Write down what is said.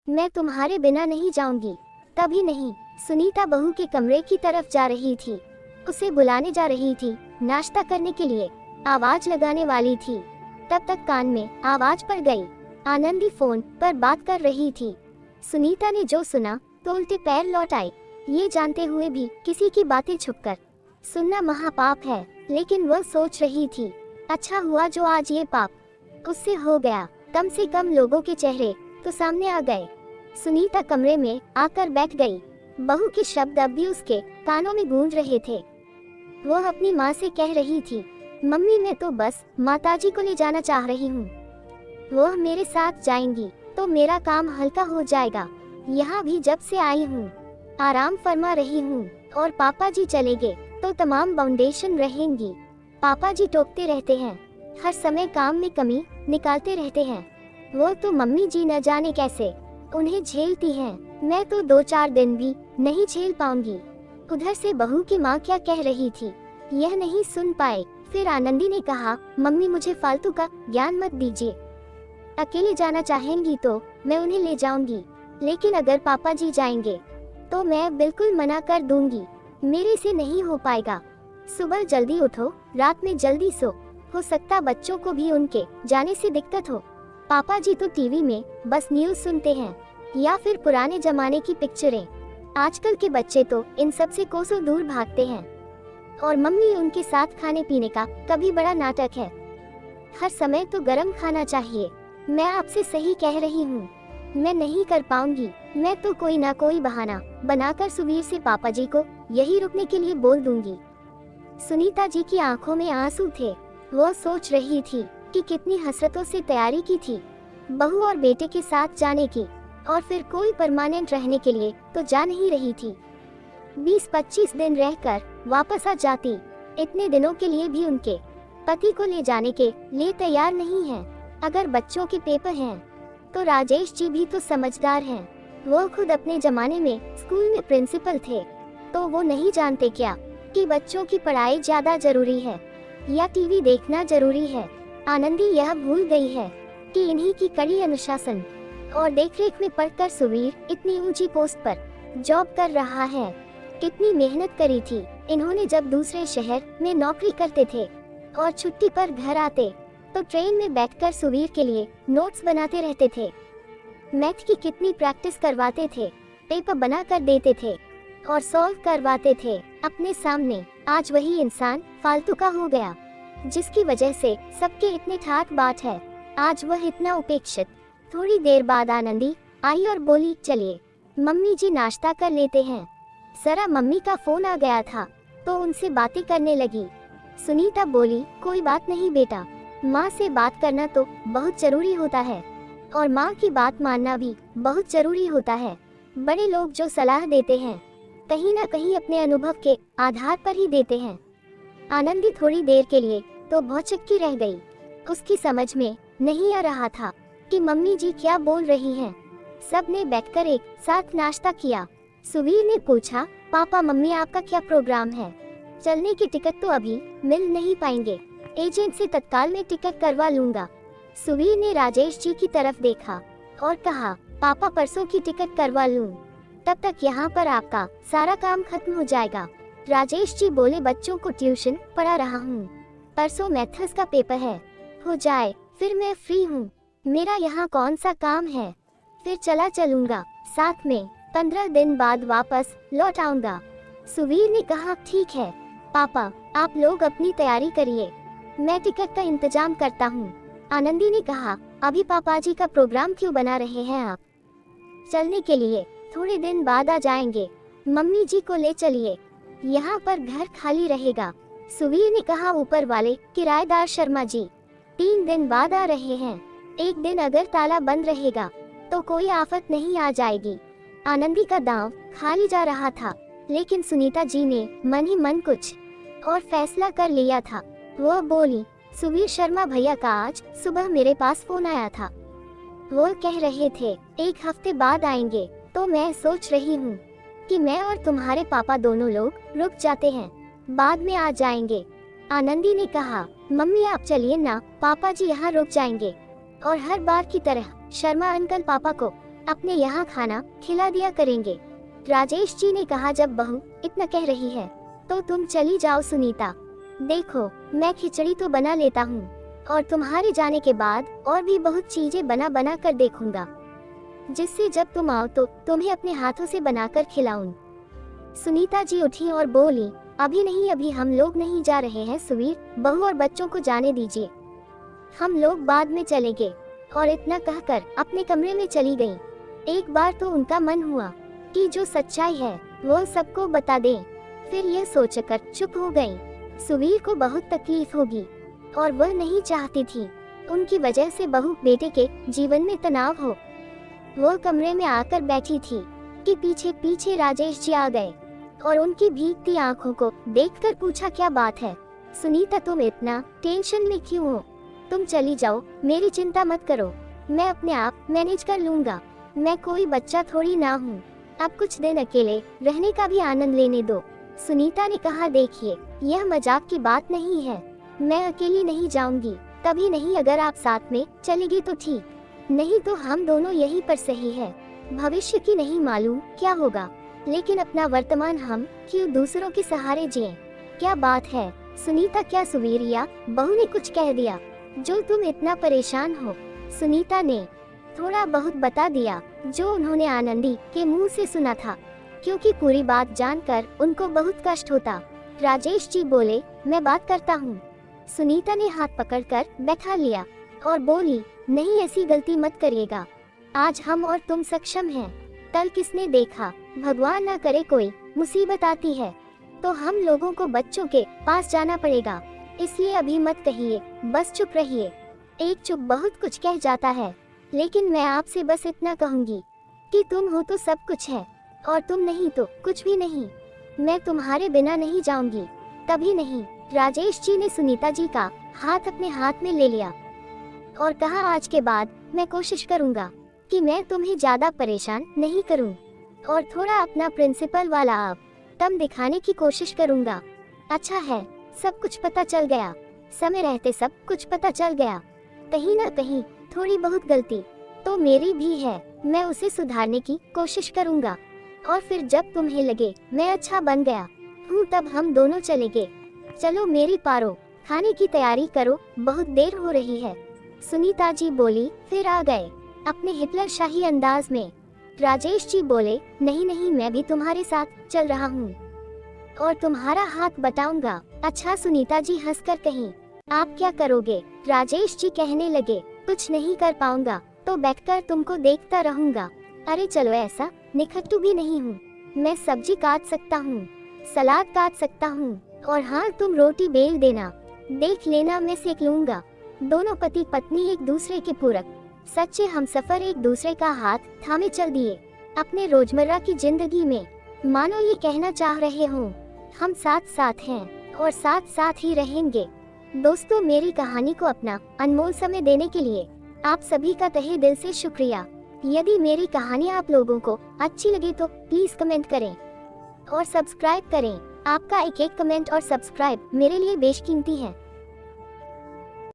मैं तुम्हारे बिना नहीं जाऊंगी। तभी नहीं। सुनीता बहू के कमरे की तरफ जा रही थी, उसे बुलाने जा रही थी, नाश्ता करने के लिए आवाज लगाने वाली थी। तब तक कान में आवाज पड़ गई। आनंदी फोन पर बात कर रही थी। सुनीता ने जो सुना तो उल्टे पैर लौट आए, ये जानते हुए भी किसी की बातें छुपकर सुनना महापाप है। लेकिन वह सोच रही थी, अच्छा हुआ जो आज ये पाप उससे हो गया। कम से कम लोगों के चेहरे तो सामने आ गए। सुनीता कमरे में आकर बैठ गई। बहू के शब्द अब भी उसके कानों में गूंज रहे थे। वह अपनी माँ से कह रही थी, मम्मी मैं तो बस माताजी को ले जाना चाह रही हूँ। वह मेरे साथ जाएंगी तो मेरा काम हल्का हो जाएगा। यहाँ भी जब से आई हूँ आराम फरमा रही हूँ, और पापा जी चले गए तो तमाम बाउंडेशन रहेंगी। पापा जी टोकते रहते हैं, हर समय काम में कमी निकालते रहते हैं। वो तो मम्मी जी न जाने कैसे उन्हें झेलती हैं। मैं तो 2-4 दिन भी नहीं झेल पाऊंगी। उधर से बहू की माँ क्या कह रही थी यह नहीं सुन पाए। फिर आनंदी ने कहा, मम्मी मुझे फालतू का ज्ञान मत दीजिए। अकेले जाना चाहेंगी तो मैं उन्हें ले जाऊंगी, लेकिन अगर पापा जी जाएंगे तो मैं बिल्कुल मना कर दूंगी। मेरे से नहीं हो पाएगा। सुबह जल्दी उठो, रात में जल्दी सो। हो सकता बच्चों को भी उनके जाने से दिक्कत हो। पापा जी तो टीवी में बस न्यूज़ सुनते हैं या फिर पुराने जमाने की पिक्चरें। आजकल के बच्चे तो इन सब से कोसों दूर भागते हैं, और मम्मी उनके साथ खाने पीने का कभी बड़ा नाटक है। हर समय तो गरम खाना चाहिए। मैं आपसे सही कह रही हूँ, मैं नहीं कर पाऊंगी। मैं तो कोई ना कोई बहाना बनाकर सुवीर से पापा जी को यही रुकने के लिए बोल दूंगी। सुनीता जी की आंखों में आंसू थे। वो सोच रही थी कि कितनी हसरतों से तैयारी की थी बहू और बेटे के साथ जाने की, और फिर कोई परमानेंट रहने के लिए तो जा नहीं रही थी। 20-25 दिन रहकर वापस आ जाती। इतने दिनों के लिए भी उनके पति को ले जाने के लिए तैयार नहीं है। अगर बच्चों के पेपर हैं तो राजेश जी भी तो समझदार हैं। वो खुद अपने जमाने में स्कूल में प्रिंसिपल थे, तो वो नहीं जानते क्या कि बच्चों की पढ़ाई ज्यादा जरूरी है या टीवी देखना जरूरी है। आनंदी यह भूल गई है कि इन्हीं की कड़ी अनुशासन और देखरेख में पढ़कर सुवीर इतनी ऊंची पोस्ट पर जॉब कर रहा है। कितनी मेहनत करी थी इन्होंने जब दूसरे शहर में नौकरी करते थे और छुट्टी पर घर आते तो ट्रेन में बैठकर सुवीर के लिए नोट्स बनाते रहते थे। मैथ की कितनी प्रैक्टिस करवाते थे, पेपर बना कर देते थे और सॉल्व करवाते थे अपने सामने। आज वही इंसान फालतू का हो गया, जिसकी वजह से सबके इतने ठाट बाट है। आज वह इतना उपेक्षित। थोड़ी देर बाद आनंदी आई और बोली, चलिए मम्मी जी नाश्ता कर लेते हैं। जरा मम्मी का फोन आ गया था तो उनसे बातें करने लगी। सुनीता बोली, कोई बात नहीं बेटा, माँ से बात करना तो बहुत जरूरी होता है, और माँ की बात मानना भी बहुत जरूरी होता है। बड़े लोग जो सलाह देते हैं कहीं ना कहीं अपने अनुभव के आधार पर ही देते हैं। आनंदी थोड़ी देर के लिए तो भौचक्की रह गई। उसकी समझ में नहीं आ रहा था कि मम्मी जी क्या बोल रही हैं। सबने बैठकर एक साथ नाश्ता किया। सुवीर ने पूछा, पापा मम्मी आपका क्या प्रोग्राम है? चलने की टिकट तो अभी मिल नहीं पाएंगे, एजेंट से तत्काल में टिकट करवा लूंगा। सुवीर ने राजेश जी की तरफ देखा और कहा, पापा परसों की टिकट करवा लूं, तब तक यहाँ पर आपका सारा काम खत्म हो जाएगा। राजेश जी बोले, बच्चों को ट्यूशन पढ़ा रहा हूँ, परसों मैथ्स का पेपर है, हो जाए फिर मैं फ्री हूँ। मेरा यहाँ कौन सा काम है, फिर चला चलूंगा, साथ में 15 दिन बाद वापस लौट आऊंगा। सुवीर ने कहा, ठीक है पापा, आप लोग अपनी तैयारी करिए, मैं टिकट का इंतजाम करता हूँ। आनंदी ने कहा, अभी पापा जी का प्रोग्राम क्यों बना रहे हैं आप? चलने के लिए थोड़े दिन बाद आ जाएंगे, मम्मी जी को ले चलिए, यहाँ पर घर खाली रहेगा। सुवीर ने कहा, ऊपर वाले किराएदार शर्मा जी 3 दिन बाद आ रहे हैं, एक दिन अगर ताला बंद रहेगा तो कोई आफत नहीं आ जाएगी। आनंदी का दांव खाली जा रहा था, लेकिन सुनीता जी ने मन ही मन कुछ और फैसला कर लिया था। वह बोली, सुवीर शर्मा भैया का आज सुबह मेरे पास फोन आया था। वो कह रहे थे 1 हफ्ते बाद आएंगे, तो मैं सोच रही हूँ कि मैं और तुम्हारे पापा दोनों लोग रुक जाते हैं, बाद में आ जाएंगे। आनंदी ने कहा, मम्मी आप चलिए ना, पापा जी यहाँ रुक जाएंगे और हर बार की तरह शर्मा अंकल पापा को अपने यहाँ खाना खिला दिया करेंगे। राजेश जी ने कहा, जब बहू इतना कह रही है तो तुम चली जाओ सुनीता। देखो, मैं खिचड़ी तो बना लेता हूँ और तुम्हारे जाने के बाद और भी बहुत चीजें बना बना कर देखूंगा, जिससे जब तुम आओ तो तुम्हें अपने हाथों से बनाकर खिलाऊं। सुनीता जी उठी और बोली, अभी नहीं, अभी हम लोग नहीं जा रहे हैं सुवीर, बहू और बच्चों को जाने दीजिए, हम लोग बाद में चलेंगे। और इतना कहकर अपने कमरे में चली गई। एक बार तो उनका मन हुआ कि जो सच्चाई है वो सबको बता दें, फिर यह सोचकर चुप हो गई। सुवीर को बहुत तकलीफ होगी और वह नहीं चाहती थी उनकी वजह से बहू बेटे के जीवन में तनाव हो। वो कमरे में आकर बैठी थी कि पीछे पीछे राजेश जी आ गए और उनकी भीगती आंखों को देखकर पूछा, क्या बात है सुनीता, तुम इतना टेंशन में क्यों हो? तुम चली जाओ, मेरी चिंता मत करो, मैं अपने आप मैनेज कर लूंगा, मैं कोई बच्चा थोड़ी ना हूँ, अब कुछ दिन अकेले रहने का भी आनंद लेने दो। सुनीता ने कहा, देखिए, यह मजाक की बात नहीं है, मैं अकेली नहीं जाऊंगी, कभी नहीं, अगर आप साथ में चलेगी तो ठीक, नहीं तो हम दोनों यहीं पर सही है। भविष्य की नहीं मालूम क्या होगा, लेकिन अपना वर्तमान हम क्यों दूसरों के सहारे जिएं? क्या बात है सुनीता, क्या सुवीर या बहू ने कुछ कह दिया जो तुम इतना परेशान हो? सुनीता ने थोड़ा बहुत बता दिया जो उन्होंने आनंदी के मुंह से सुना था, क्योंकि पूरी बात जानकर उनको बहुत कष्ट होता। राजेश जी बोले, मैं बात करता हूँ। सुनीता ने हाथ पकड़कर बैठा लिया और बोली, नहीं, ऐसी गलती मत करिएगा, आज हम और तुम सक्षम हैं, कल किसने देखा, भगवान ना करे कोई मुसीबत आती है तो हम लोगों को बच्चों के पास जाना पड़ेगा, इसलिए अभी मत कहिए, बस चुप रहिए। एक चुप बहुत कुछ कह जाता है, लेकिन मैं आपसे बस इतना कहूँगी कि तुम हो तो सब कुछ है और तुम नहीं तो कुछ भी नहीं। मैं तुम्हारे बिना नहीं जाऊंगी, कभी नहीं। राजेश जी ने सुनीता जी का हाथ अपने हाथ में ले लिया और कहा, आज के बाद मैं कोशिश करूंगा कि मैं तुम्हें ज्यादा परेशान नहीं करूं और थोड़ा अपना प्रिंसिपल वाला आप तम दिखाने की कोशिश करूंगा। अच्छा है, सब कुछ पता चल गया, समय रहते सब कुछ पता चल गया, कहीं ना कहीं थोड़ी बहुत गलती तो मेरी भी है, मैं उसे सुधारने की कोशिश करूंगा और फिर जब तुम्हें लगे मैं अच्छा बन गया हूँ तब हम दोनों चलेंगे। चलो मेरी पारो, खाने की तैयारी करो, बहुत देर हो रही है। सुनीता जी बोली, फिर आ गए अपने हिटलर शाही अंदाज में। राजेश जी बोले, नहीं नहीं, मैं भी तुम्हारे साथ चल रहा हूँ और तुम्हारा हाथ बटाऊंगा। अच्छा सुनीता जी हंसकर कहीं, आप क्या करोगे? राजेश जी कहने लगे, कुछ नहीं कर पाऊंगा तो बैठकर तुमको देखता रहूंगा। अरे चलो, ऐसा निखट्टू भी नहीं हूँ, मैं सब्जी काट सकता हूँ, सलाद काट सकता हूँ और हाँ, तुम रोटी बेल देना, देख लेना मैं सेक लूंगा। दोनों पति पत्नी एक दूसरे के पूरक सच्चे हमसफर एक दूसरे का हाथ थामे चल दिए अपने रोजमर्रा की जिंदगी में, मानो ये कहना चाह रहे हों, हम साथ साथ हैं और साथ साथ ही रहेंगे। दोस्तों, मेरी कहानी को अपना अनमोल समय देने के लिए आप सभी का तहे दिल से शुक्रिया। यदि मेरी कहानी आप लोगों को अच्छी लगे तो प्लीज कमेंट करें और सब्सक्राइब करें। आपका एक एक कमेंट और सब्सक्राइब मेरे लिए बेशकीमती है।